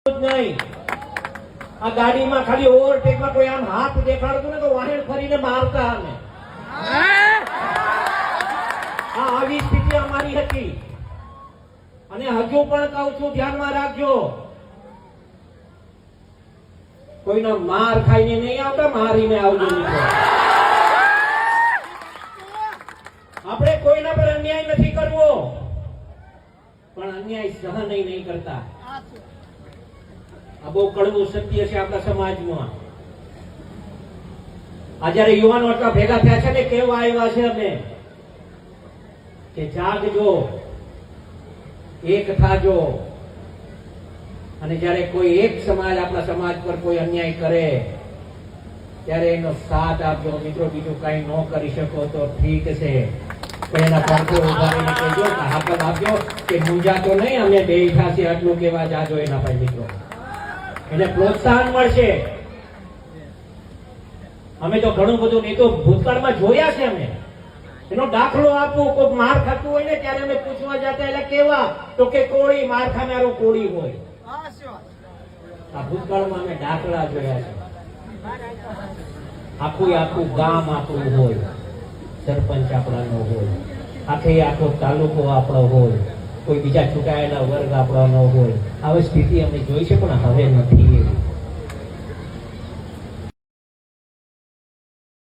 નહીં આ ગાડીમાં ખાલી ઓવરટેકમાં કોઈ આમ હાથ દેખાડતું ને તો વાહન ફરીને મારતા અમે આવી સ્થિતિ અમારી હતી અને હજુ પણ કહું છું ધ્યાનમાં રાખજો કોઈનો માર ખાઈને નહીં આવતા મારીને આવજો આપણે કોઈના પર અન્યાય નથી કરવો પણ અન્યાય સહન નહીં કરતા આ બહુ કડવું સત્ય છે આપણા સમાજમાં આ જયારે યુવાનો આટલા ભેગા થયા છે ને કેવા આવ્યા છે અમે કે જાગજો એક થાજો અને જયારે કોઈ એક સમાજ આપણા સમાજ પર કોઈ અન્યાય કરે ત્યારે એનો સાથ આપજો મિત્રો બીજું કઈ ન કરી શકો તો ઠીક છે એના પડખે ઉભા રહીને કહેજો હાકલ આપજો કે મૂંઝાતો નહીં અમે બેઠા છીએ આટલું કેવા જાજો એના પર મિત્રો એને પ્રોત્સાહન મળશે અમે તો ઘણું બધું નહીં તો ભૂતકાળમાં જોયા છે અમે એનો દાખલો આપું કોઈ માર ખાતું હોય ને ત્યારે અમે પૂછવા જતા એટલે કેવા તો કે કોળી માર ખાનારો કોળી હોય આ ભૂતકાળમાં અમે દાખલા જોયા છે આખું ગામ આપણું હોય સરપંચ આપણાનો હોય આખો તાલુકો આપણો હોય કોઈ બીજા ચૂંટાયેલા વર્ગ આપણો ન હોય આવી સ્થિતિ અમે જોઈ છે પણ હવે નથી એવી